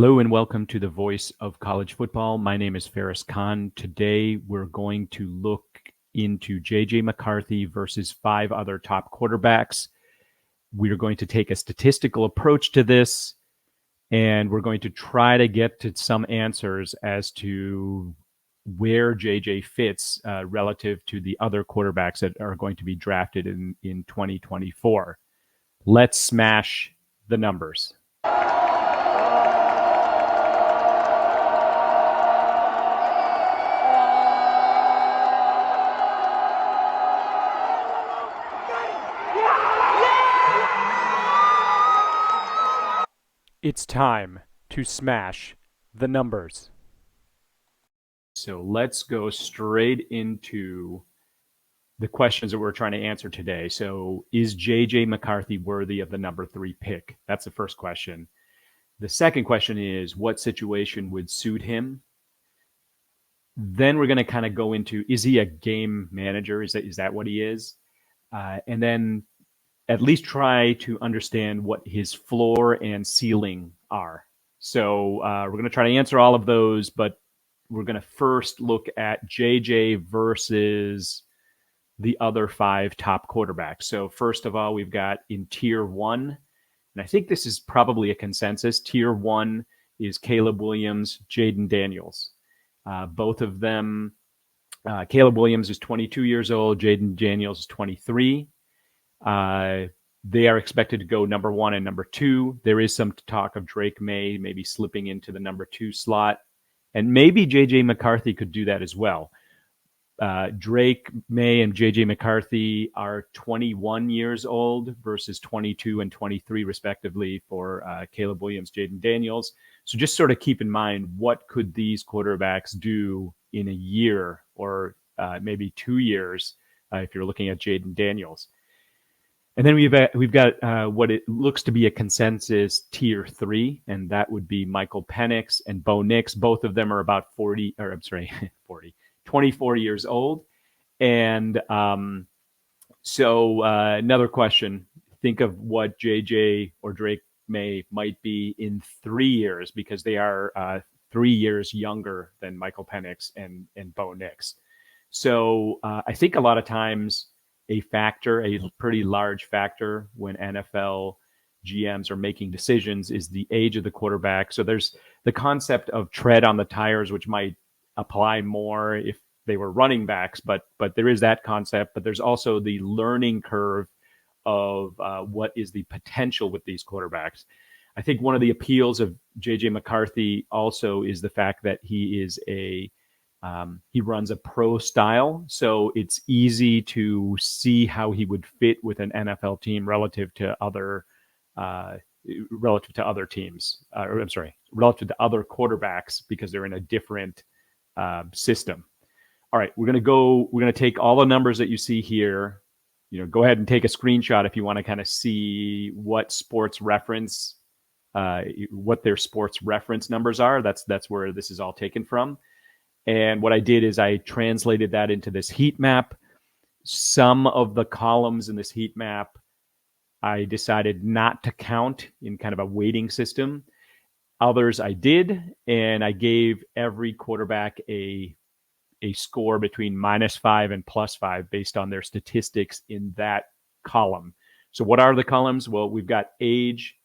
Hello and welcome to the Voice of College Football. My name is Farris Khan. Today we're going to look into JJ McCarthy versus 5 other top quarterbacks. We're going to take a statistical approach to this, and we're going to try to get to some answers as to where JJ fits relative to the other quarterbacks that are going to be drafted in 2024. Let's smash the numbers. It's time to smash the numbers. So let's go straight into the questions that we're trying to answer today. So is JJ McCarthy worthy of the number 3 pick? That's the first question. The second question is, what situation would suit him? Then we're going to kind of go into, is he a game manager? Is that what he is? And then at least try to understand what his floor and ceiling are. So we're going to try to answer all of those, but we're going to first look at JJ versus the other 5 top quarterbacks. So first of all, we've got in tier 1, and I think this is probably a consensus. Tier 1 is Caleb Williams, Jaden Daniels. Both of them, Caleb Williams is 22 years old, Jaden Daniels is 23. They are expected to go number 1 and number 2. There is some talk of Drake May maybe slipping into the number 2 slot, and maybe JJ McCarthy could do that as well. Drake May and JJ McCarthy are 21 years old versus 22 and 23 respectively for Caleb Williams, Jaden Daniels. So just sort of keep in mind, what could these quarterbacks do in a year or maybe 2 years if you're looking at Jaden Daniels. And then we've got what it looks to be a consensus tier 3, and that would be Michael Penix and Bo Nix. Both of them are about 24 years old. And so another question, think of what JJ or Drake May might be in 3 years, because they are 3 years younger than Michael Penix and Bo Nix. So I think a lot of times a pretty large factor when NFL GMs are making decisions is the age of the quarterback. So there's the concept of tread on the tires, which might apply more if they were running backs, but there is that concept. But there's also the learning curve of what is the potential with these quarterbacks. I think one of the appeals of JJ McCarthy also is the fact that he is he runs a pro style, so it's easy to see how he would fit with an NFL team relative to other teams. Relative to other quarterbacks, because they're in a different system. All right, we're going to take all the numbers that you see here. Go ahead and take a screenshot if you want to kind of see what what their sports reference numbers are. That's where this is all taken from. And what I did is I translated that into this heat map. Some of the columns in this heat map, I decided not to count in kind of a weighting system. Others I did, and I gave every quarterback a score between -5 and +5 based on their statistics in that column. So what are the columns? Well, we've got age,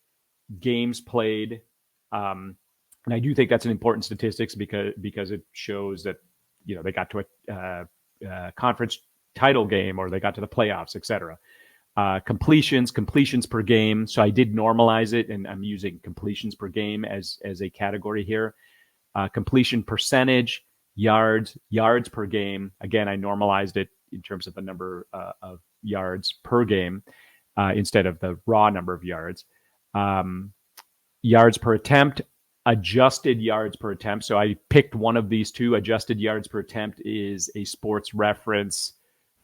games played, and I do think that's an important statistics because it shows that they got to a conference title game, or they got to the playoffs, etc. Completions per game. So I did normalize it, and I'm using completions per game as a category here. Completion percentage, yards per game. Again, I normalized it in terms of the number of yards per game instead of the raw number of yards. Yards per attempt, adjusted yards per attempt. So I picked one of these two. Adjusted yards per attempt is a sports reference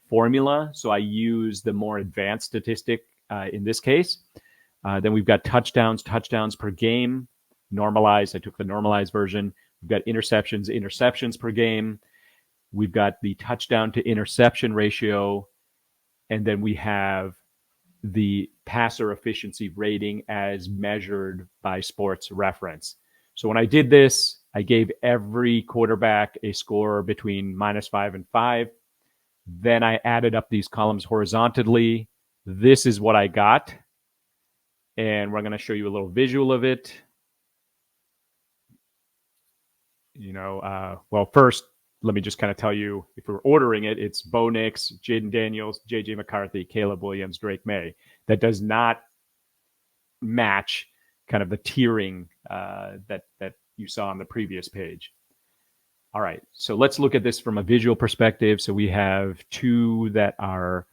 formula. So I use the more advanced statistic in this case. Then we've got touchdowns per game, normalized. I took the normalized version. We've got interceptions per game. We've got the touchdown to interception ratio. And then we have the passer efficiency rating as measured by sports reference. So when I did this, I gave every quarterback a score between -5 and 5. Then I added up these columns horizontally. This is what I got. And we're going to show you a little visual of it. Well, first, let me just kind of tell you, if we're ordering it, it's Bo Nix, Jaden Daniels, JJ McCarthy, Caleb Williams, Drake May. That does not match kind of the tiering that you saw on the previous page. All right, so let's look at this from a visual perspective. So we have two that are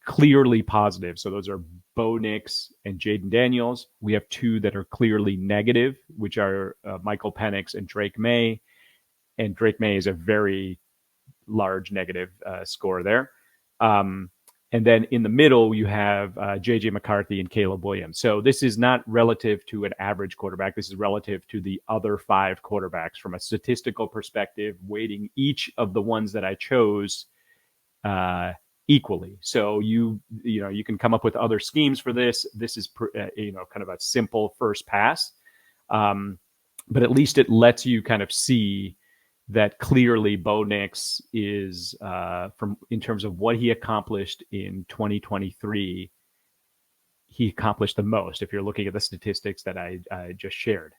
clearly positive. So those are Bo Nix and Jaden Daniels. We have two that are clearly negative, which are Michael Penix and Drake May. And Drake May is a very large negative score there. And then in the middle, you have JJ McCarthy and Caleb Williams. So this is not relative to an average quarterback. This is relative to the other 5 quarterbacks from a statistical perspective, weighting each of the ones that I chose equally. So you can come up with other schemes for this. This is kind of a simple first pass, but at least it lets you kind of see that clearly Bo Nix is in terms of what he accomplished in 2023, he accomplished the most if you're looking at the statistics that I just shared.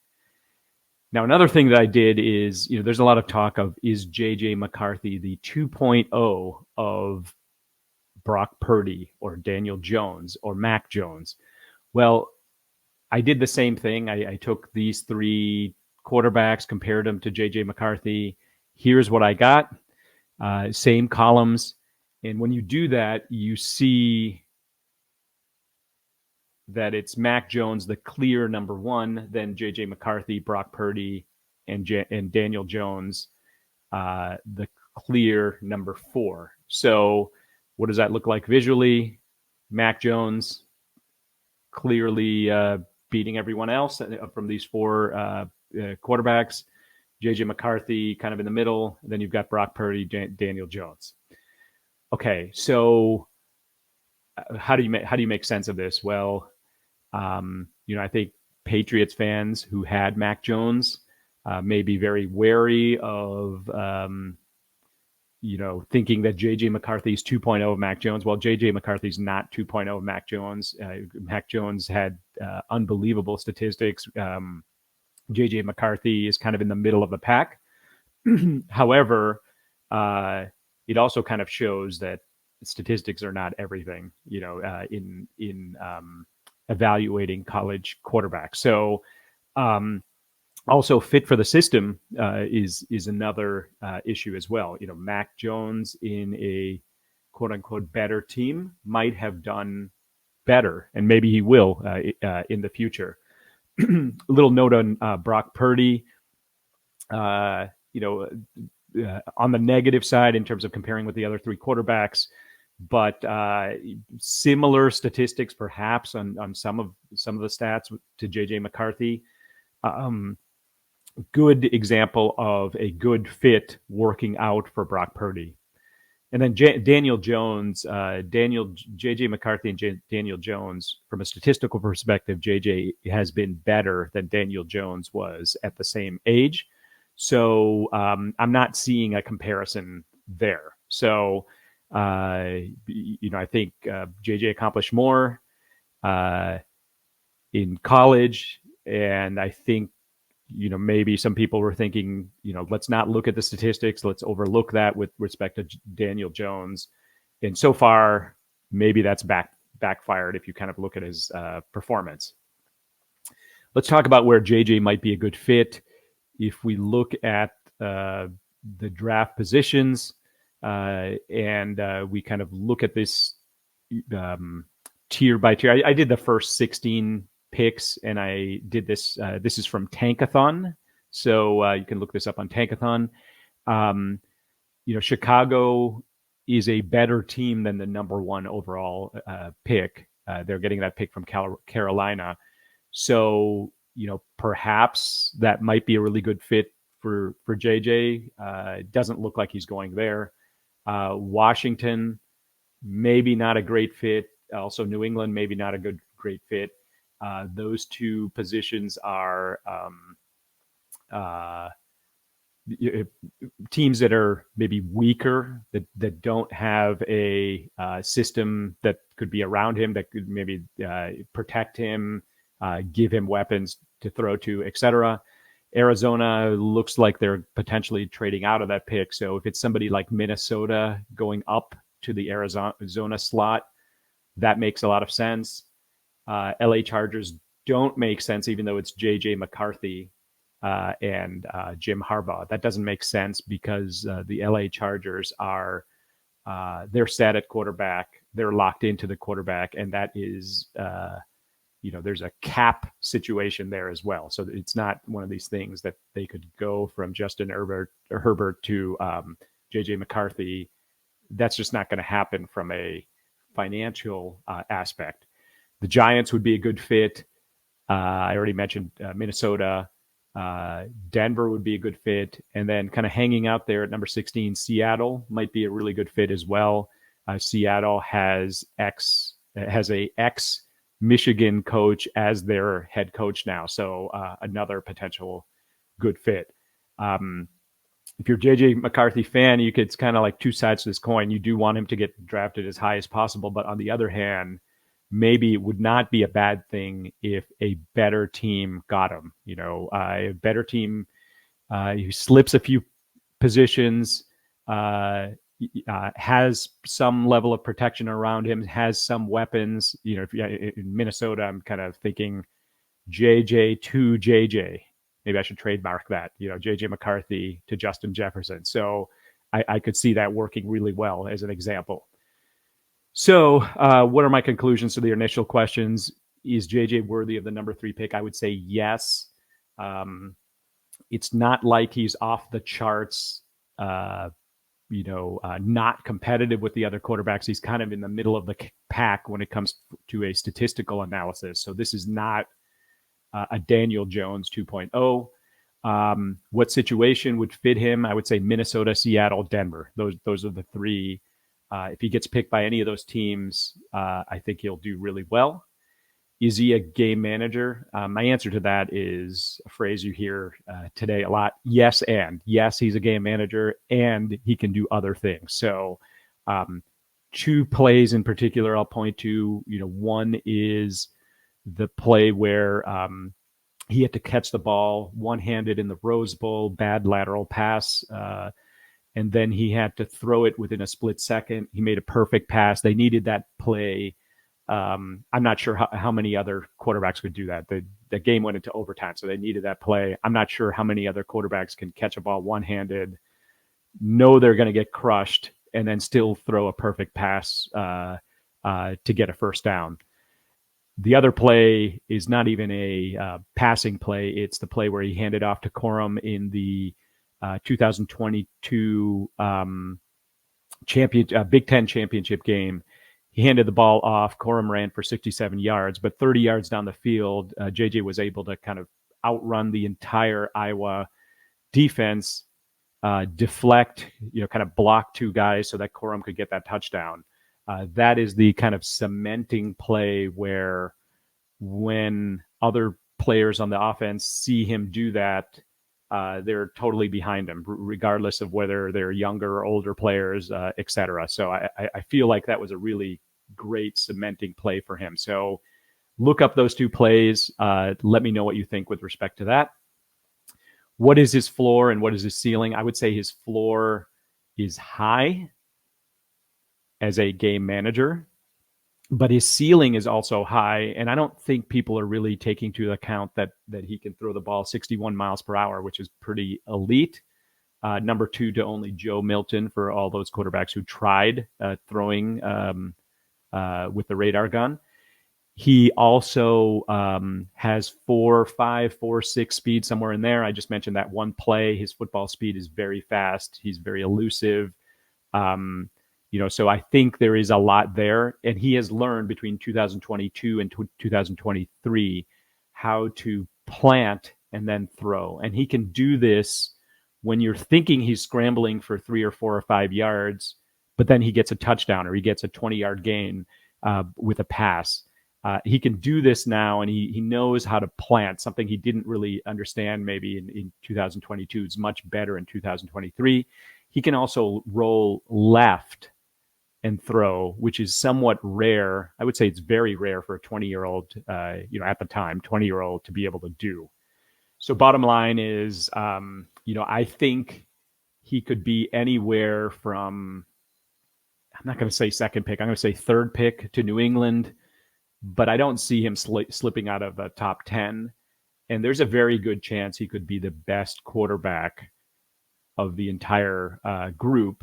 Now, another thing that I did is, there's a lot of talk of, is JJ McCarthy the 2.0 of Brock Purdy or Daniel Jones or Mac Jones? Well, I did the same thing. I took these 3 quarterbacks, compared them to JJ McCarthy. Here's what I got. Same columns. And when you do that, you see that it's Mac Jones, the clear number 1, then JJ McCarthy, Brock Purdy, and Daniel Jones, the clear number 4. So what does that look like visually? Mac Jones clearly beating everyone else from these 4 quarterbacks. JJ McCarthy kind of in the middle. Then you've got Brock Purdy, Daniel Jones. Okay, so how do you make sense of this? Well, I think Patriots fans who had Mac Jones may be very wary of thinking that JJ McCarthy's 2.0 of Mac Jones. Well, JJ McCarthy's not 2.0 of Mac Jones. Mac Jones had unbelievable statistics. JJ McCarthy is kind of in the middle of the pack. However, it also kind of shows that statistics are not everything, in evaluating college quarterbacks. So also fit for the system is another issue as well. Mac Jones in a quote unquote better team might have done better, and maybe he will in the future. A little note on Brock Purdy, on the negative side in terms of comparing with the other 3 quarterbacks, but similar statistics perhaps on some of the stats to JJ McCarthy. Good example of a good fit working out for Brock Purdy. And then Daniel Jones, JJ McCarthy and Daniel Jones, from a statistical perspective, JJ has been better than Daniel Jones was at the same age. So I'm not seeing a comparison there. So, I think JJ accomplished more in college. And I think, maybe some people were thinking, let's not look at the statistics. Let's overlook that with respect to Daniel Jones. And so far, maybe that's backfired if you kind of look at his performance. Let's talk about where JJ might be a good fit. If we look at the draft positions and we kind of look at this tier by tier, I did the first 16 picks, and I did this. This is from Tankathon, so you can look this up on Tankathon. Chicago is a better team than the number 1 overall pick. They're getting that pick from Carolina, so perhaps that might be a really good fit for JJ. It doesn't look like he's going there. Washington, maybe not a great fit. Also, New England, maybe not a great fit. Those two positions are teams that are maybe weaker, that don't have a system that could be around him, that could maybe protect him, give him weapons to throw to, etc. Arizona looks like they're potentially trading out of that pick. So if it's somebody like Minnesota going up to the Arizona slot, that makes a lot of sense. LA Chargers don't make sense, even though it's JJ McCarthy and Jim Harbaugh. That doesn't make sense because the LA Chargers are they're set at quarterback. They're locked into the quarterback, and that is there's a cap situation there as well. So it's not one of these things that they could go from Justin Herbert to JJ McCarthy. That's just not going to happen from a financial aspect. The Giants would be a good fit. I already mentioned Minnesota. Denver would be a good fit. And then kind of hanging out there at number 16, Seattle might be a really good fit as well. Seattle has a ex-Michigan coach as their head coach now. So another potential good fit. If you're a JJ McCarthy fan, it's kind of like two sides to this coin. You do want him to get drafted as high as possible. But on the other hand, maybe it would not be a bad thing if a better team got him. A better team who slips a few positions, has some level of protection around him, has some weapons. If in Minnesota, I'm kind of thinking JJ to JJ. Maybe I should trademark that. JJ McCarthy to Justin Jefferson. So I could see that working really well as an example. So what are my conclusions to the initial questions? Is JJ worthy of the number 3 pick? I would say yes. It's not like he's off the charts, not competitive with the other quarterbacks. He's kind of in the middle of the pack when it comes to a statistical analysis. So this is not a Daniel Jones 2.0. What situation would fit him? I would say Minnesota, Seattle, Denver. Those are the 3. If he gets picked by any of those teams, I think he'll do really well. Is he a game manager? My answer to that is a phrase you hear today a lot. Yes, and. Yes, he's a game manager, and he can do other things. So 2 plays in particular I'll point to. One is the play where he had to catch the ball one-handed in the Rose Bowl, bad lateral pass, and then he had to throw it within a split second. He made a perfect pass. They needed that play. I'm not sure how many other quarterbacks could do that. The game went into overtime, so they needed that play. I'm not sure how many other quarterbacks can catch a ball one-handed, know they're going to get crushed, and then still throw a perfect pass to get a first down. The other play is not even a passing play. It's the play where he handed off to Corum in the 2022 Big Ten championship game. He handed the ball off. Corum ran for 67 yards, but 30 yards down the field, JJ was able to kind of outrun the entire Iowa defense, deflect, kind of block 2 guys so that Corum could get that touchdown. That is the kind of cementing play where when other players on the offense see him do that, they're totally behind him, regardless of whether they're younger or older players, et cetera. So I feel like that was a really great cementing play for him. So look up those 2 plays. Let me know what you think with respect to that. What is his floor and what is his ceiling? I would say his floor is high as a game manager, but his ceiling is also high. And I don't think people are really taking into account that he can throw the ball 61 miles per hour, which is pretty elite. Number 2 to only Joe Milton for all those quarterbacks who tried throwing with the radar gun. He also has 4.5, 4.6 speed, somewhere in there. I just mentioned that one play. His football speed is very fast. He's very elusive. So I think there is a lot there. And he has learned between 2022 and 2023 how to plant and then throw. And he can do this when you're thinking he's scrambling for 3 or 4 or 5 yards, but then he gets a touchdown or he gets a 20-yard gain with a pass. He can do this now, and he knows how to plant, something he didn't really understand maybe in 2022. It's much better in 2023. He can also roll left and throw, which is somewhat rare. I would say it's very rare for a 20-year-old, at the time, 20-year-old to be able to do. So bottom line is, I think he could be anywhere from, I'm not going to say second pick, I'm going to say third pick to New England, but I don't see him slipping out of the top 10. And there's a very good chance he could be the best quarterback of the entire group.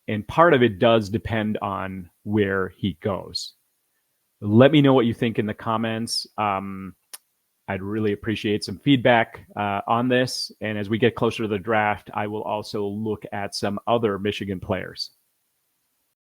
And part of it does depend on where he goes. Let me know what you think in the comments. I'd really appreciate some feedback on this. And as we get closer to the draft, I will also look at some other Michigan players.